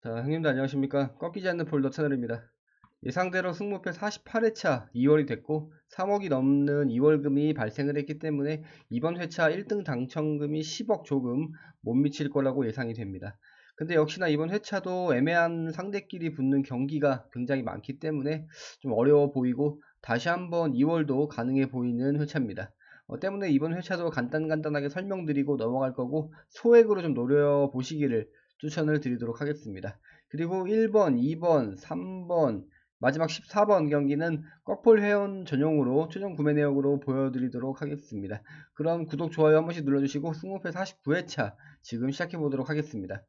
자, 형님들 안녕하십니까? 꺾이지 않는 폴더 채널입니다. 예상대로 승무패 48회차 2월이 됐고 3억이 넘는 2월금이 발생을 했기 때문에 이번 회차 1등 당첨금이 10억 조금 못 미칠 거라고 예상이 됩니다. 근데 역시나 이번 회차도 애매한 상대끼리 붙는 경기가 굉장히 많기 때문에 좀 어려워 보이고 다시 한번 2월도 가능해 보이는 회차입니다. 때문에 이번 회차도 간단하게 설명드리고 넘어갈 거고 소액으로 좀 노려보시기를 추천을 드리도록 하겠습니다. 그리고 1번, 2번, 3번, 마지막 14번 경기는 꺽볼 회원 전용으로 최종 구매 내역으로 보여드리도록 하겠습니다. 그럼 구독, 좋아요 한 번씩 눌러주시고 승무패 49회차 지금 시작해보도록 하겠습니다.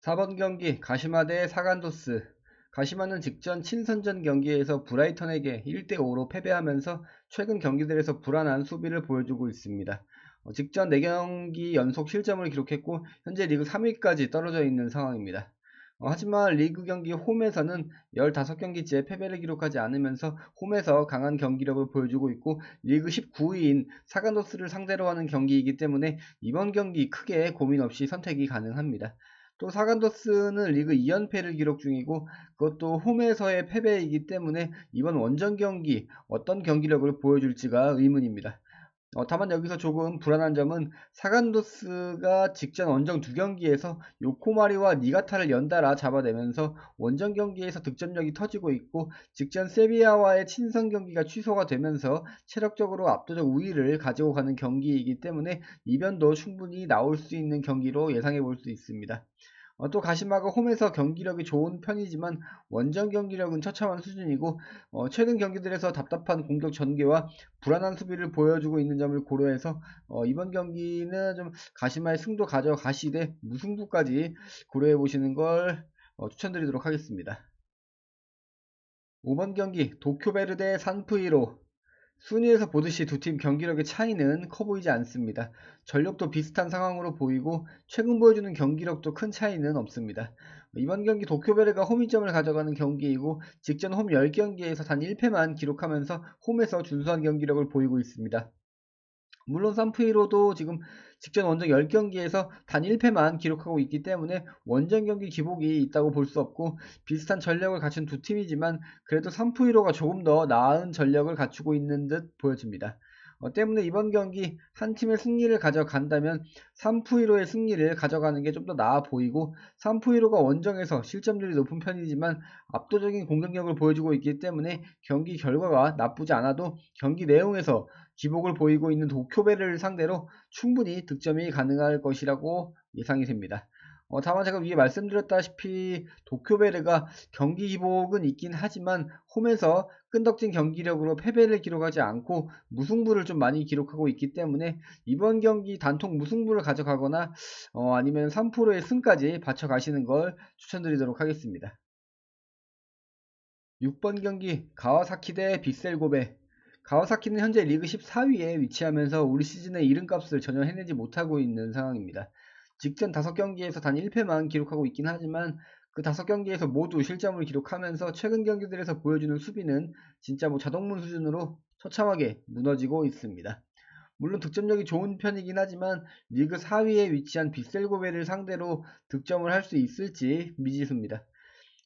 4번 경기 가시마 대 사간도스. 가시마는 직전 친선전 경기에서 브라이턴에게 1대5로 패배하면서 최근 경기들에서 불안한 수비를 보여주고 있습니다. 직전 4경기 연속 실점을 기록했고 현재 리그 3위까지 떨어져 있는 상황입니다. 하지만 리그 경기 홈에서는 15경기째 패배를 기록하지 않으면서 홈에서 강한 경기력을 보여주고 있고 리그 19위인 사간도스를 상대로 하는 경기이기 때문에 이번 경기 크게 고민 없이 선택이 가능합니다. 또 사간도스는 리그 2연패를 기록 중이고 그것도 홈에서의 패배이기 때문에 이번 원정 경기 어떤 경기력을 보여줄지가 의문입니다. 다만 여기서 조금 불안한 점은 사간도스가 직전 원정 2경기에서 요코마리와 니가타를 연달아 잡아내면서 원정 경기에서 득점력이 터지고 있고 직전 세비야와의 친선 경기가 취소가 되면서 체력적으로 압도적 우위를 가지고 가는 경기이기 때문에 이변도 충분히 나올 수 있는 경기로 예상해 볼 수 있습니다. 또 가시마가 홈에서 경기력이 좋은 편이지만 원정 경기력은 처참한 수준이고 최근 경기들에서 답답한 공격 전개와 불안한 수비를 보여주고 있는 점을 고려해서 이번 경기는 좀 가시마의 승도 가져가시되 무승부까지 고려해 보시는 걸 추천드리도록 하겠습니다. 5번 경기 도쿄베르 대 산프이로. 순위에서 보듯이 두 팀 경기력의 차이는 커 보이지 않습니다. 전력도 비슷한 상황으로 보이고 최근 보여주는 경기력도 큰 차이는 없습니다. 이번 경기 도쿄베르가 홈이점을 가져가는 경기이고 직전 홈 10경기에서 단 1패만 기록하면서 홈에서 준수한 경기력을 보이고 있습니다. 물론 산프이로도 지금 직전 원정 10경기에서 단 1패만 기록하고 있기 때문에 원정 경기 기복이 있다고 볼 수 없고 비슷한 전력을 갖춘 두 팀이지만 그래도 산프이로가 조금 더 나은 전력을 갖추고 있는 듯 보여집니다. 때문에 이번 경기 한 팀의 승리를 가져간다면 산프이로의 승리를 가져가는 게 좀 더 나아 보이고 산프이로가 원정에서 실점률이 높은 편이지만 압도적인 공격력을 보여주고 있기 때문에 경기 결과가 나쁘지 않아도 경기 내용에서 기복을 보이고 있는 도쿄베를 상대로 충분히 득점이 가능할 것이라고 예상이 됩니다. 다만 제가 위에 말씀드렸다시피 도쿄베르가 경기 기복은 있긴 하지만 홈에서 끈덕진 경기력으로 패배를 기록하지 않고 무승부를 좀 많이 기록하고 있기 때문에 이번 경기 단통 무승부를 가져가거나 아니면 3%의 승까지 받쳐가시는 걸 추천드리도록 하겠습니다. 6번 경기 가와사키 대 빗셀고베. 가와사키는 현재 리그 14위에 위치하면서 올 시즌의 이름값을 전혀 해내지 못하고 있는 상황입니다. 직전 5경기에서 단 1패만 기록하고 있긴 하지만 그 5경기에서 모두 실점을 기록하면서 최근 경기들에서 보여주는 수비는 진짜 뭐 자동문 수준으로 처참하게 무너지고 있습니다. 물론 득점력이 좋은 편이긴 하지만 리그 4위에 위치한 빗셀고베를 상대로 득점을 할 수 있을지 미지수입니다.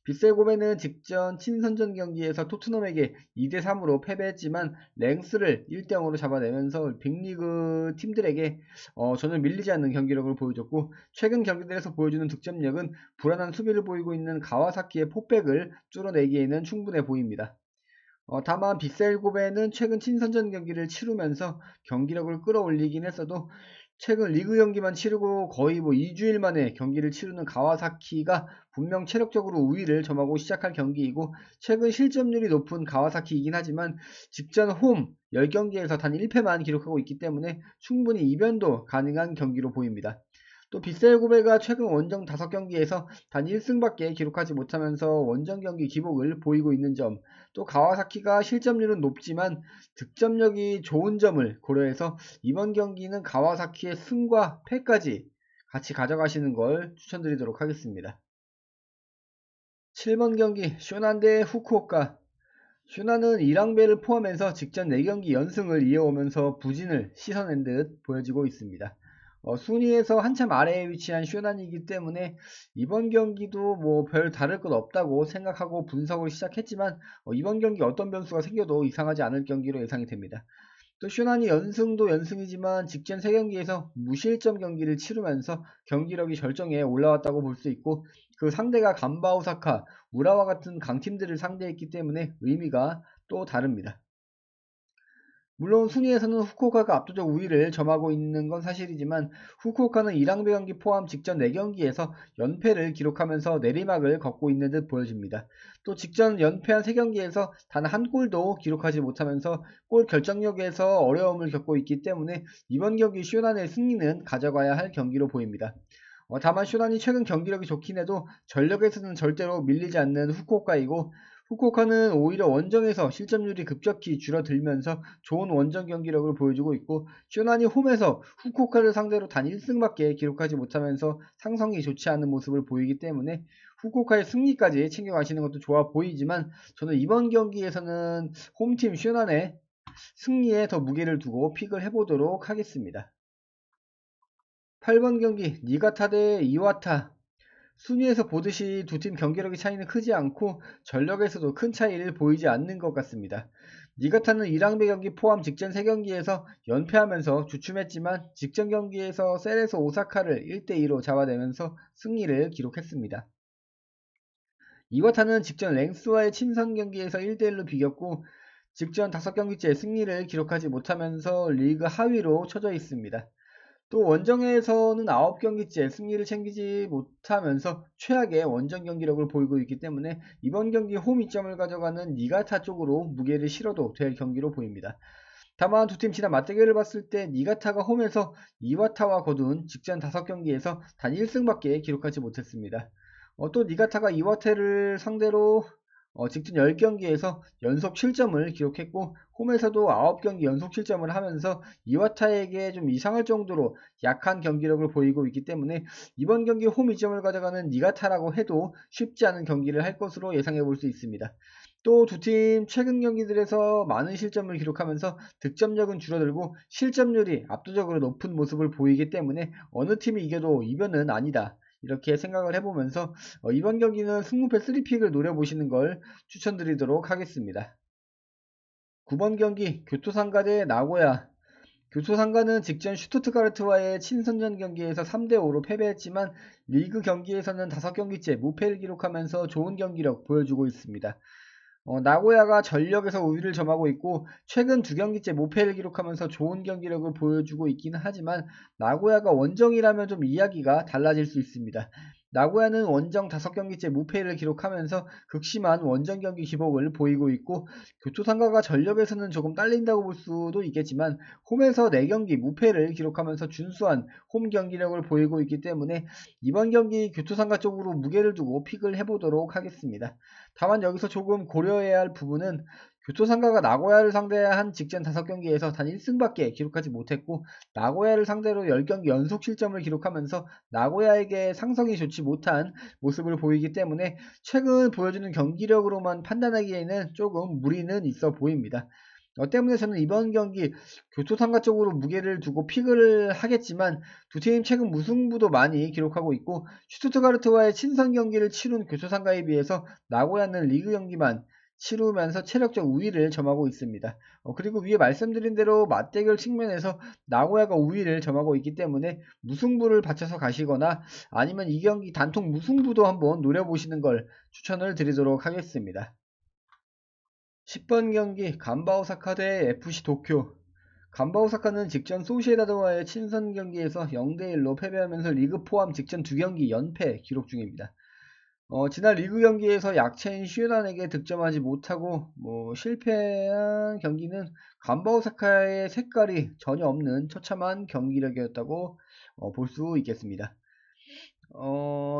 빗셀고베는 직전 친선전 경기에서 토트넘에게 2대3으로 패배했지만 랭스를 1대0으로 잡아내면서 빅리그 팀들에게 전혀 밀리지 않는 경기력을 보여줬고 최근 경기들에서 보여주는 득점력은 불안한 수비를 보이고 있는 가와사키의 포백을 뚫어내기에는 충분해 보입니다. 다만 빗셀고베는 최근 친선전 경기를 치르면서 경기력을 끌어올리긴 했어도 최근 리그 경기만 치르고 거의 2주일 만에 경기를 치르는 가와사키가 분명 체력적으로 우위를 점하고 시작할 경기이고 최근 실점률이 높은 가와사키이긴 하지만 직전 홈 10경기에서 단 1패만 기록하고 있기 때문에 충분히 이변도 가능한 경기로 보입니다. 또 빗셀고베가 최근 원정 5경기에서 단 1승밖에 기록하지 못하면서 원정 경기 기복을 보이고 있는 점, 또 가와사키가 실점률은 높지만 득점력이 좋은 점을 고려해서 이번 경기는 가와사키의 승과 패까지 같이 가져가시는 걸 추천드리도록 하겠습니다. 7번 경기 쇼난 대 후쿠오카. 쇼난은 이랑배를 포함해서 직전 4경기 연승을 이어오면서 부진을 씻어낸 듯 보여지고 있습니다. 순위에서 한참 아래에 위치한 쇼난이기 때문에 이번 경기도 뭐 별 다를 것 없다고 생각하고 분석을 시작했지만 이번 경기 어떤 변수가 생겨도 이상하지 않을 경기로 예상이 됩니다. 또 쇼난이 연승도 연승이지만 직전 3경기에서 무실점 경기를 치르면서 경기력이 절정에 올라왔다고 볼 수 있고, 그 상대가 간바 오사카, 우라와 같은 강팀들을 상대했기 때문에 의미가 또 다릅니다. 물론 순위에서는 후쿠오카가 압도적 우위를 점하고 있는 건 사실이지만, 후쿠오카는 1라운드 경기 포함 직전 4경기에서 연패를 기록하면서 내리막을 걷고 있는 듯 보여집니다. 또 직전 연패한 3경기에서 단 한 골도 기록하지 못하면서 골 결정력에서 어려움을 겪고 있기 때문에 이번 경기 쇼난의 승리는 가져가야 할 경기로 보입니다. 다만 쇼난이 최근 경기력이 좋긴 해도 전력에서는 절대로 밀리지 않는 후쿠오카이고, 후쿠오카는 오히려 원정에서 실점률이 급격히 줄어들면서 좋은 원정 경기력을 보여주고 있고, 쇼난이 홈에서 후쿠오카를 상대로 단 1승밖에 기록하지 못하면서 상성이 좋지 않은 모습을 보이기 때문에 후쿠오카의 승리까지 챙겨가시는 것도 좋아 보이지만, 저는 이번 경기에서는 홈팀 쇼난의 승리에 더 무게를 두고 픽을 해보도록 하겠습니다. 8번 경기 니가타 대 이와타. 순위에서 보듯이 두 팀 경기력의 차이는 크지 않고 전력에서도 큰 차이를 보이지 않는 것 같습니다. 니가타는 1라운드 경기 포함 직전 3경기에서 연패하면서 주춤했지만 직전 경기에서 셀에서 오사카를 1대2로 잡아내면서 승리를 기록했습니다. 이와타는 직전 랭스와의 친선 경기에서 1대1로 비겼고, 직전 5경기째 승리를 기록하지 못하면서 리그 하위로 처져 있습니다. 또 원정에서는 9경기째 승리를 챙기지 못하면서 최악의 원정 경기력을 보이고 있기 때문에 이번 경기 홈 이점을 가져가는 니가타 쪽으로 무게를 실어도 될 경기로 보입니다. 다만 두 팀 지난 맞대결을 봤을 때 니가타가 홈에서 이와타와 거둔 직전 5경기에서 단 1승밖에 기록하지 못했습니다. 또 니가타가 이와타를 상대로 직전 10경기에서 연속 7점을 기록했고, 홈에서도 9경기 연속 7점을 하면서 이와타에게 좀 이상할 정도로 약한 경기력을 보이고 있기 때문에 이번 경기 홈 2점을 가져가는 니가타라고 해도 쉽지 않은 경기를 할 것으로 예상해 볼 수 있습니다. 또 두 팀 최근 경기들에서 많은 실점을 기록하면서 득점력은 줄어들고 실점률이 압도적으로 높은 모습을 보이기 때문에 어느 팀이 이겨도 이변은 아니다, 이렇게 생각을 해보면서 이번 경기는 승무패 3픽을 노려보시는 걸 추천드리도록 하겠습니다. 9번 경기 교토상가 대 나고야. 교토상가는 직전 슈투트가르트와의 친선전 경기에서 3대5로 패배했지만 리그 경기에서는 5경기째 무패를 기록하면서 좋은 경기력 보여주고 있습니다. 나고야가 전력에서 우위를 점하고 있고 최근 2경기째 무패를 기록하면서 좋은 경기력을 보여주고 있기는 하지만, 나고야가 원정이라면 좀 이야기가 달라질 수 있습니다. 나고야는 원정 5경기째 무패를 기록하면서 극심한 원정 경기 기복을 보이고 있고, 교토상가가 전력에서는 조금 딸린다고 볼 수도 있겠지만 홈에서 4경기 무패를 기록하면서 준수한 홈 경기력을 보이고 있기 때문에 이번 경기 교토상가 쪽으로 무게를 두고 픽을 해보도록 하겠습니다. 다만 여기서 조금 고려해야 할 부분은 교토상가가 나고야를 상대한 직전 5경기에서 단 1승밖에 기록하지 못했고, 나고야를 상대로 10경기 연속 실점을 기록하면서 나고야에게 상성이 좋지 못한 모습을 보이기 때문에 최근 보여주는 경기력으로만 판단하기에는 조금 무리는 있어 보입니다. 때문에 저는 이번 경기 교토상가 쪽으로 무게를 두고 픽을 하겠지만, 두 팀 최근 무승부도 많이 기록하고 있고 슈투트가르트와의 친선 경기를 치룬 교토상가에 비해서 나고야는 리그 경기만 치르면서 체력적 우위를 점하고 있습니다. 그리고 위에 말씀드린 대로 맞대결 측면에서 나고야가 우위를 점하고 있기 때문에 무승부를 바쳐서 가시거나 아니면 이 경기 단통 무승부도 한번 노려보시는 걸 추천을 드리도록 하겠습니다. 10번 경기 간바 오사카 대 FC 도쿄. 간바 오사카는 직전 소시에다드와의 친선 경기에서 0대1로 패배하면서 리그 포함 직전 2경기 연패 기록 중입니다. 지난 리그 경기에서 약체인 슈에단에게 득점하지 못하고 실패한 경기는 간바 오사카의 색깔이 전혀 없는 처참한 경기력이었다고 볼 수 있겠습니다.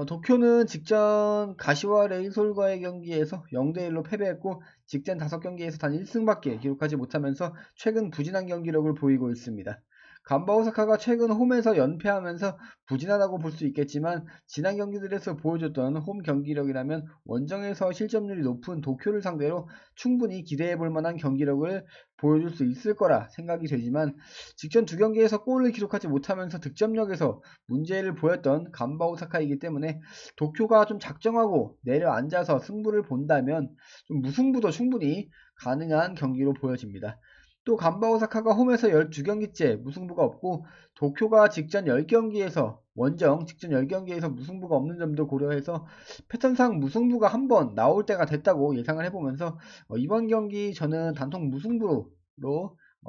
도쿄는 직전 가시와 레이솔과의 경기에서 0대1로 패배했고 직전 5경기에서 단 1승밖에 기록하지 못하면서 최근 부진한 경기력을 보이고 있습니다. 간바 오사카가 최근 홈에서 연패하면서 부진하다고 볼 수 있겠지만 지난 경기들에서 보여줬던 홈 경기력이라면 원정에서 실점률이 높은 도쿄를 상대로 충분히 기대해 볼 만한 경기력을 보여줄 수 있을 거라 생각이 되지만 직전 두 경기에서 골을 기록하지 못하면서 득점력에서 문제를 보였던 간바 오사카이기 때문에 도쿄가 좀 작정하고 내려앉아서 승부를 본다면 좀 무승부도 충분히 가능한 경기로 보여집니다. 또 간바 오사카가 홈에서 12경기째 무승부가 없고 도쿄가 직전 10경기에서 원정 직전 10경기에서 무승부가 없는 점도 고려해서 패턴상 무승부가 한번 나올 때가 됐다고 예상을 해보면서 이번 경기 저는 단통 무승부로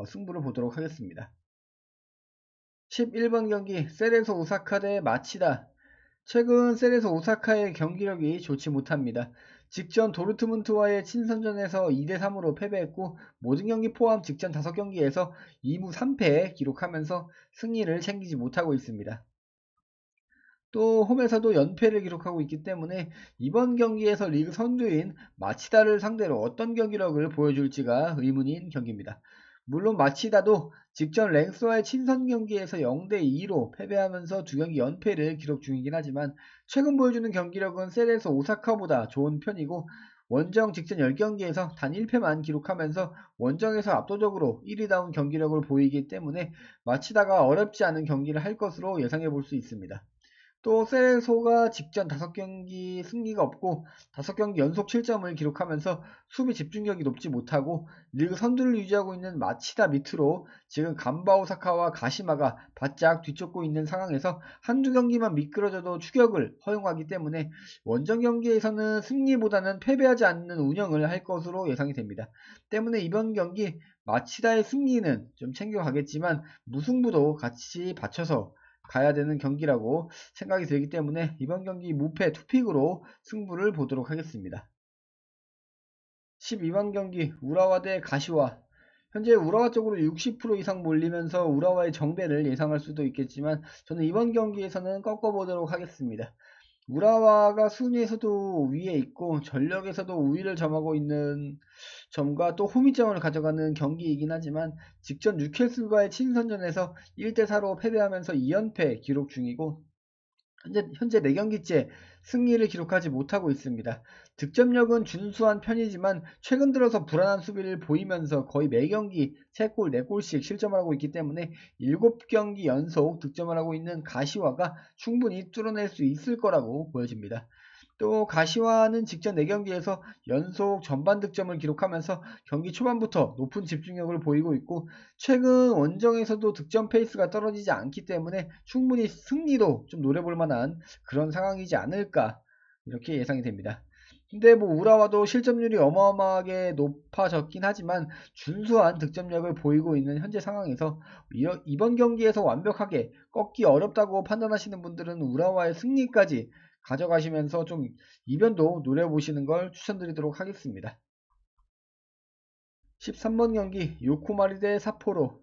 승부를 보도록 하겠습니다. 11번 경기 세레소 오사카 대 마치다. 최근 세레소 오사카의 경기력이 좋지 못합니다. 직전 도르트문트와의 친선전에서 2대3으로 패배했고 모든 경기 포함 직전 5경기에서 2무 3패 기록하면서 승리를 챙기지 못하고 있습니다. 또 홈에서도 연패를 기록하고 있기 때문에 이번 경기에서 리그 선두인 마치다를 상대로 어떤 경기력을 보여줄지가 의문인 경기입니다. 물론 마치다도 직전 랭스와의 친선 경기에서 0대2로 패배하면서 두 경기 연패를 기록 중이긴 하지만 최근 보여주는 경기력은 셀에서 오사카보다 좋은 편이고 원정 직전 10경기에서 단 1패만 기록하면서 원정에서 압도적으로 1위다운 경기력을 보이기 때문에 마치다가 어렵지 않은 경기를 할 것으로 예상해 볼 수 있습니다. 또 세소가 직전 5경기 승리가 없고 5경기 연속 7점을 기록하면서 수비 집중력이 높지 못하고 리그 선두를 유지하고 있는 마치다 밑으로 지금 간바 오사카와 가시마가 바짝 뒤쫓고 있는 상황에서 한두 경기만 미끄러져도 추격을 허용하기 때문에 원정 경기에서는 승리보다는 패배하지 않는 운영을 할 것으로 예상이 됩니다. 때문에 이번 경기 마치다의 승리는 좀 챙겨가겠지만 무승부도 같이 받쳐서 가야 되는 경기라고 생각이 들기 때문에 이번 경기 무패 투픽으로 승부를 보도록 하겠습니다. 12번 경기 우라와 대 가시와. 현재 우라와 쪽으로 60% 이상 몰리면서 우라와의 정배를 예상할 수도 있겠지만 저는 이번 경기에서는 꺾어보도록 하겠습니다. 우라와가 순위에서도 위에 있고 전력에서도 우위를 점하고 있는 점과 또 홈이점을 가져가는 경기이긴 하지만 직전 뉴캐슬과의 친선전에서 1대4로 패배하면서 2연패 기록 중이고 현재 4경기째 승리를 기록하지 못하고 있습니다. 득점력은 준수한 편이지만 최근 들어서 불안한 수비를 보이면서 거의 매경기 3골, 4골씩 실점을 하고 있기 때문에 7경기 연속 득점을 하고 있는 가시화가 충분히 뚫어낼 수 있을 거라고 보여집니다. 또 가시화는 직전 4경기에서 연속 전반 득점을 기록하면서 경기 초반부터 높은 집중력을 보이고 있고 최근 원정에서도 득점 페이스가 떨어지지 않기 때문에 충분히 승리도 좀 노려볼 만한 그런 상황이지 않을까 이렇게 예상이 됩니다. 근데 뭐 우라와도 실점률이 어마어마하게 높아졌긴 하지만 준수한 득점력을 보이고 있는 현재 상황에서 이번 경기에서 완벽하게 꺾기 어렵다고 판단하시는 분들은 우라와의 승리까지 가져가시면서 좀 이변도 노려보시는 걸 추천드리도록 하겠습니다. 13번 경기 요코마리 대 삿포로.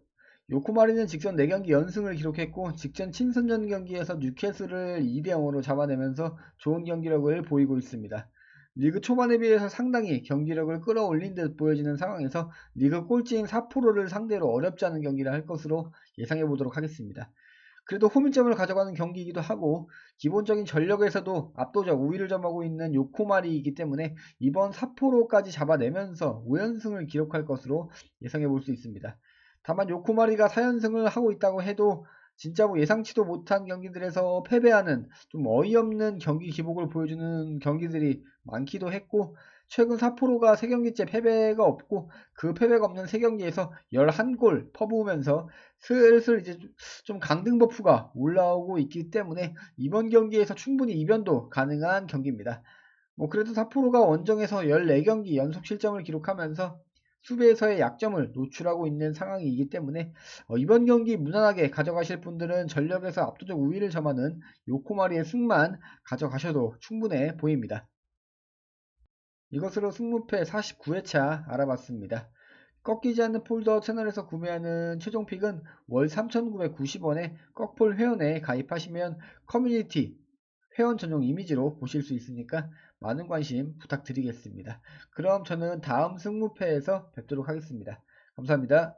요코마리는 직전 4경기 연승을 기록했고 직전 친선전 경기에서 뉴캐슬을 2대0으로 잡아내면서 좋은 경기력을 보이고 있습니다. 리그 초반에 비해서 상당히 경기력을 끌어올린 듯 보여지는 상황에서 리그 꼴찌인 삿포로를 상대로 어렵지 않은 경기를 할 것으로 예상해 보도록 하겠습니다. 그래도 홈일점을 가져가는 경기이기도 하고 기본적인 전력에서도 압도적 우위를 점하고 있는 요코마리이기 때문에 이번 삿포로까지 잡아내면서 5연승을 기록할 것으로 예상해 볼 수 있습니다. 다만 요코마리가 4연승을 하고 있다고 해도 진짜 뭐 예상치도 못한 경기들에서 패배하는 좀 어이없는 경기 기복을 보여주는 경기들이 많기도 했고 최근 삿포로가 3경기째 패배가 없고 그 패배가 없는 3경기에서 11골 퍼부으면서 슬슬 이제 좀 강등 버프가 올라오고 있기 때문에 이번 경기에서 충분히 이변도 가능한 경기입니다. 뭐 그래도 삿포로가 원정에서 14경기 연속 실점을 기록하면서 수비에서의 약점을 노출하고 있는 상황이기 때문에 이번 경기 무난하게 가져가실 분들은 전력에서 압도적 우위를 점하는 요코마리의 승만 가져가셔도 충분해 보입니다. 이것으로 승무패 49회차 알아봤습니다. 꺾이지 않는 폴더 채널에서 구매하는 최종 픽은 월 3,990원에 꺾폴 회원에 가입하시면 커뮤니티 회원 전용 이미지로 보실 수 있으니까 많은 관심 부탁드리겠습니다. 그럼 저는 다음 승무패에서 뵙도록 하겠습니다. 감사합니다.